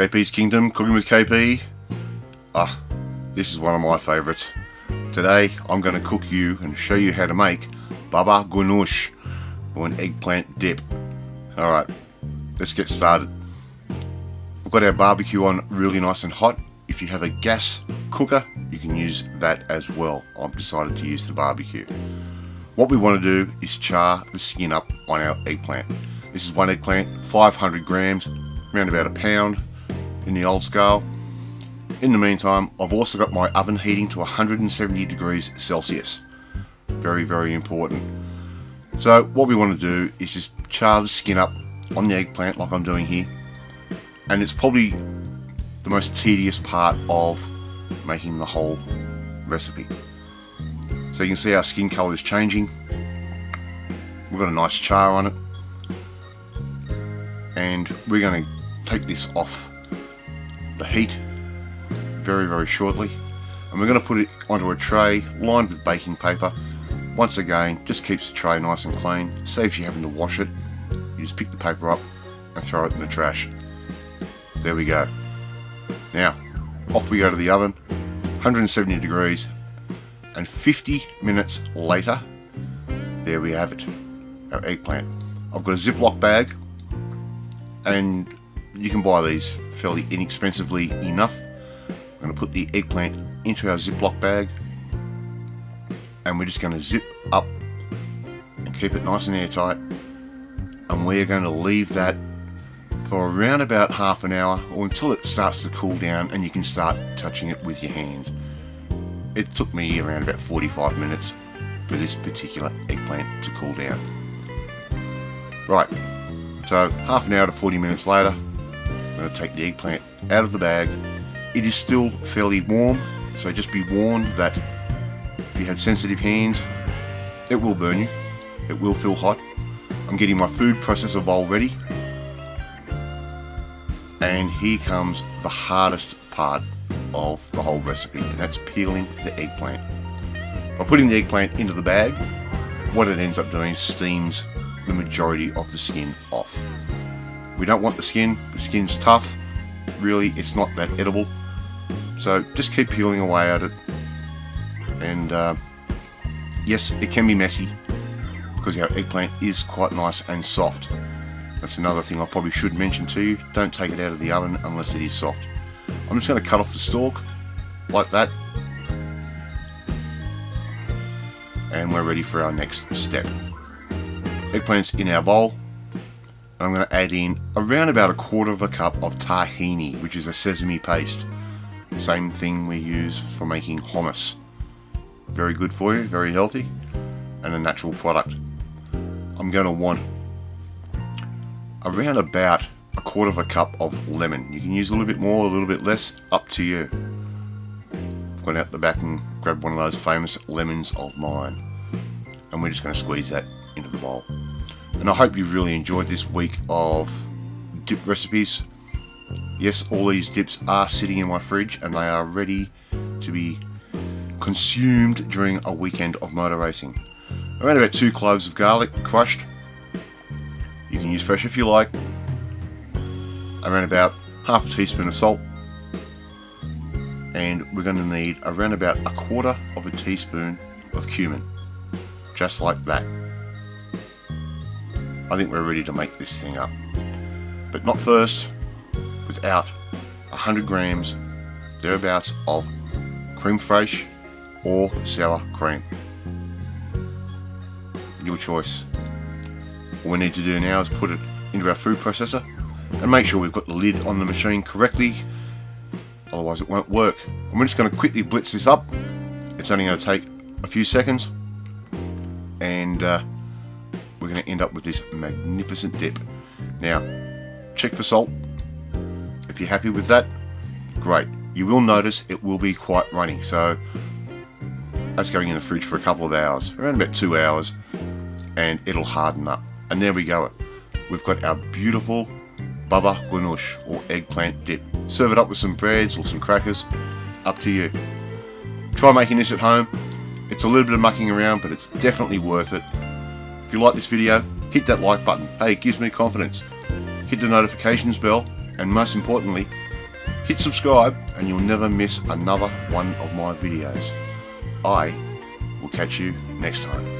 KP's Kingdom, cooking with KP. This is one of my favourites. Today I'm going to cook you and show you how to make baba ganoush, or an eggplant dip. Alright, let's get started. We've got our barbecue on really nice and hot. If you have a gas cooker, you can use that as well. I've decided to use the barbecue. What we want to do is char the skin up on our eggplant. This is one eggplant, 500 grams, around about a pound in the old scale. In the meantime, I've also got my oven heating to 170 degrees Celsius. Very, very important. So what we want to do is just char the skin up on the eggplant like I'm doing here. And it's probably the most tedious part of making the whole recipe. So you can see our skin colour is changing. We've got a nice char on it. And we're going to take this off the heat very, very shortly. And we're going to put it onto a tray lined with baking paper. Once again, just keeps the tray nice and clean. Saves you having to wash it. You just pick the paper up and throw it in the trash. There we go. Now, off we go to the oven, 170 degrees, and 50 minutes later, there we have it, our eggplant. I've got a Ziploc bag, and you can buy these fairly inexpensively enough. I'm going to put the eggplant into our Ziploc bag, and we're just going to zip up and keep it nice and airtight, and we're going to leave that for around about half an hour, or until it starts to cool down and you can start touching it with your hands. It took me around about 45 minutes for this particular eggplant to cool down. Right, so half an hour to 40 minutes later, I'm going to take the eggplant out of the bag. It is still fairly warm, so just be warned that if you have sensitive hands, it will burn you. It will feel hot. I'm getting my food processor bowl ready. And here comes the hardest part of the whole recipe, and that's peeling the eggplant. By putting the eggplant into the bag, what it ends up doing is steams the majority of the skin off. We don't want the skin. The skin's tough. Really, it's not that edible. So just keep peeling away at it. And yes, it can be messy because our eggplant is quite nice and soft. That's another thing I probably should mention to you. Don't take it out of the oven unless it is soft. I'm just going to cut off the stalk like that. And we're ready for our next step. Eggplant's in our bowl. And I'm going to add in around about 1/4 cup of tahini, which is a sesame paste. Same thing we use for making hummus. Very good for you, very healthy, and a natural product. I'm going to want around about 1/4 cup of lemon. You can use a little bit more, a little bit less, up to you. I've gone out the back and grabbed one of those famous lemons of mine. And we're just going to squeeze that into the bowl. And I hope you've really enjoyed this week of dip recipes. Yes, all these dips are sitting in my fridge and they are ready to be consumed during a weekend of motor racing. Around about 2 cloves of garlic crushed. You can use fresh if you like. Around about half a teaspoon of salt. And we're going to need around about 1/4 teaspoon of cumin. Just like that. I think we're ready to make this thing up. But not first, without 100 grams, thereabouts, of creme fraiche or sour cream. Your choice. All we need to do now is put it into our food processor and make sure we've got the lid on the machine correctly, otherwise it won't work. And we're just going to quickly blitz this up. It's only going to take a few seconds, and we're going to end up with this magnificent dip. Now, check for salt. If you're happy with that, great. You will notice it will be quite runny, so that's going in the fridge for a couple of hours, around about 2 hours, and it'll harden up. And there we go. We've got our beautiful baba ganoush, or eggplant dip. Serve it up with some breads or some crackers, up to you. Try making this at home. It's a little bit of mucking around, but it's definitely worth it. If you like this video, hit that like button. Hey, it gives me confidence. Hit the notifications bell, and most importantly, Hit subscribe and you'll never miss another one of my videos. I will catch you next time.